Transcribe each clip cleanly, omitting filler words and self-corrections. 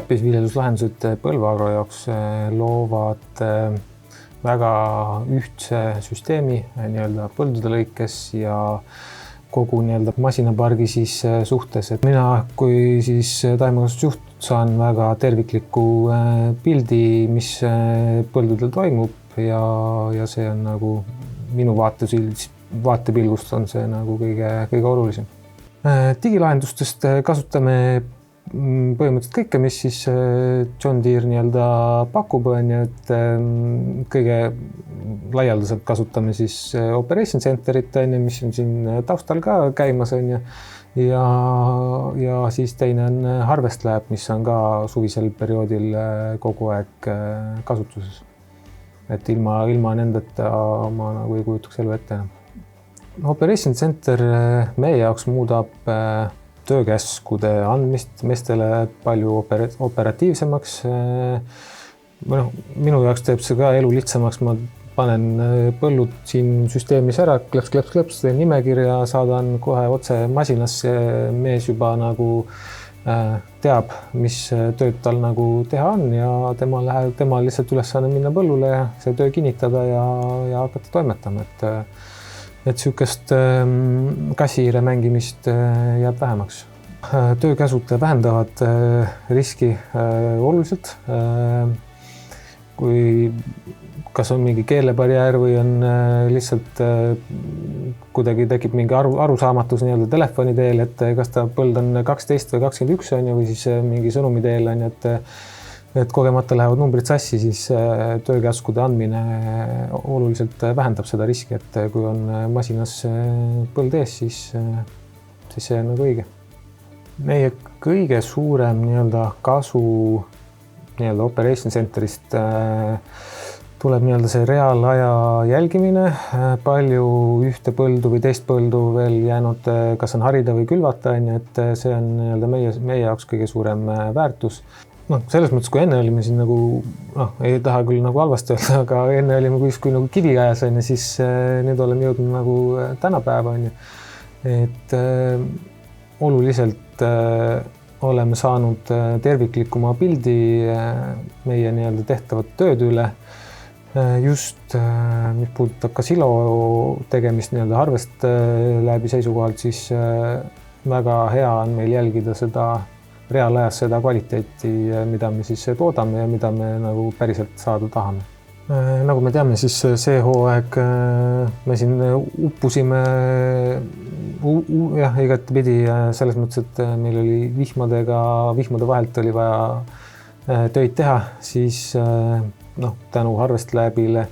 Täppisviljeluslahendused Põlva Agro jaoks loovad väga ühtse süsteemi nii-öelda põldude lõikes ja kogu nii-öelda masinapargi siis suhtes. Et mina kui siis taimekasvatusjuht saan väga tervikliku pildi, mis põldudel toimub ja see on nagu minu vaatepilgust on see nagu kõige olulisem. Digilahendustest kasutame põhimõtteliselt kõike, mis siis John Deere nii-öelda pakub, et kõige laialdaselt kasutame siis Operation Centerit, mis on siin taustal ka käimas, ja siis teine on Harvest Lab, mis on ka suvisel perioodil kogu aeg kasutuses. Et ilma nendeta ma nagu ei kujutaks elu ette enam. Operation Center meie jaoks muudab töökäskude andmist meestele palju operatiivsemaks. Minu jaoks teeb see ka elu lihtsamaks. Ma panen põllud siin süsteemis ära, klõps, teen nimekirja, saadan kohe otse masinasse. Mees juba nagu teab, mis tööd tal nagu teha on ja tema lihtsalt ülesanne minna põllule ja see töö kinnitada ja hakata toimetama. Et sükest kassihiire mängimist jääb vähemaks. Töökäsud vähendavad riski oluliselt. Kui kas on mingi keelebarjäär või on lihtsalt kuidagi tekib mingi arusaamatus nii-öelda telefoni teel, et kas ta põld on 12 või 21 või siis mingi sõnumi teel on, et kogemata lähevad numbrid sassi, siis töökäskude andmine oluliselt vähendab seda riski, et kui on masinas põld ees, siis see on nagu õige. Meie kõige suurem nii-öelda kasu nii-öelda Operation Centerist tuleb nii-öelda see reaalaja jälgimine, palju ühte põldu või teist põldu veel jäänud, kas on harida või külvata, et see on nii-öelda meie jaoks kõige suurem väärtus. Selles mõttes, kui enne olime siin nagu, ei taha küll nagu halvasti öelda, aga enne olime kui nagu kivikäes, siis nüüd oleme jõudnud nagu tänapäeva. Et oluliselt oleme saanud terviklikuma pildi meie nii-öelda tehtavat tööd üle. Just, mis puudutab ka silo tegemist nii-öelda Harvest läbi seisukohalt, siis väga hea on meil jälgida seda reaalajas seda kvaliteeti, mida me siis toodame ja mida me nagu päriselt saada tahame. Nagu me teame, siis see hooaeg me siin uppusime igatepidi selles mõttes, et meil oli vihmade vahelt oli vaja töid teha, siis tänu Harvest Labile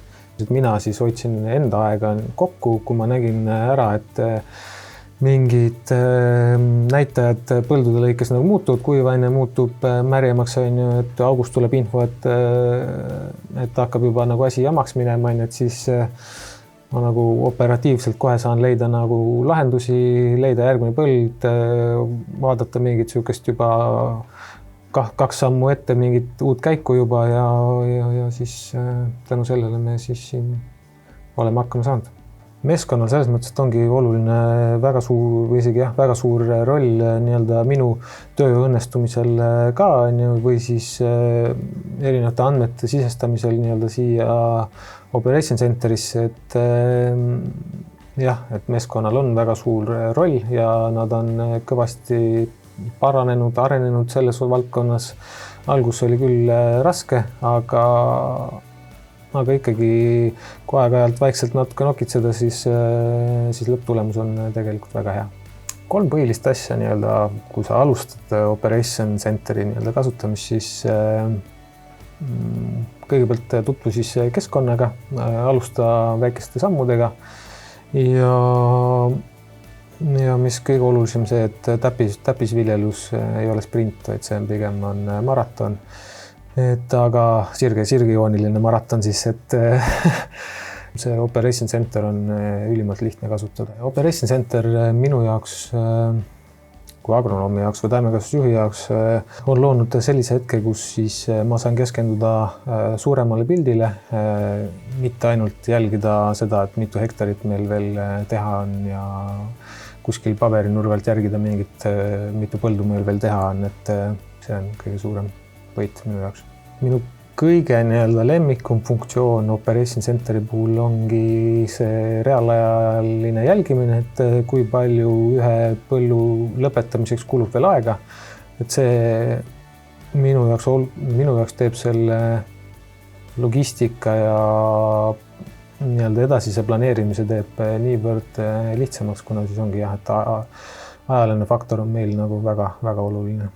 mina siis hoidsin enda aega kokku, kui ma nägin ära, et mingid näitajad põldude lõikes nagu muutuvad, kuivaine muutub märjemaks, et august tuleb info, et hakkab juba nagu asi jamaks minema, et siis ma nagu operatiivselt kohe saan leida nagu lahendusi, leida järgmine põld, vaadata mingit sükest juba 2 sammu ette mingit uut käiku juba ja siis tänu sellele me siis siin oleme hakkama saanud. Meeskonnal selles mõttes, et ongi oluline väga suur või isegi väga suur roll nii-öelda minu töö õnnestumisel ka või siis erinevate andmete sisestamisel nii-öelda siia Operation Centerisse, et meeskonnal on väga suur roll ja nad on kõvasti paranenud, arenenud selles valdkonnas. Algus oli küll raske, aga ikkagi kui aeg-ajalt vaikselt natuke nokitseda, siis lõpptulemus on tegelikult väga hea. 3 põhilist asja nii-öelda, kui sa alustad Operation Centeri nii-öelda kasutamist, siis kõigepealt tutvu siis keskkonnaga, alusta väikeste sammudega ja mis kõige olulisem see, et täppisviljelus ei ole sprint, vaid see pigem on maraton. Aga sirgejooniline maraton siis, et see Operation Center on ülimalt lihtne kasutada. Operation Center minu jaoks, kui agronoomi jaoks või taimekasvatusjuhi jaoks on loonud sellise hetke, kus siis ma saan keskenduda suuremale pildile, mitte ainult jälgida seda, et mitu hektarit meil veel teha on ja kuskil paberinurgalt järgida mingit, mitu põldu meil veel teha on, et see on kõige suurem võit minu jaoks. Minu kõige nii-öelda lemmikum funktsioon Operation Centeri puhul ongi see reaalajaline jälgimine, et kui palju ühe põllu lõpetamiseks kulub veel aega. Et see minu jaoks teeb selle logistika ja nii-öelda edasise planeerimise teeb niivõrd lihtsamaks, kuna siis ongi jah, et ajaline faktor on meil nagu väga-väga oluline.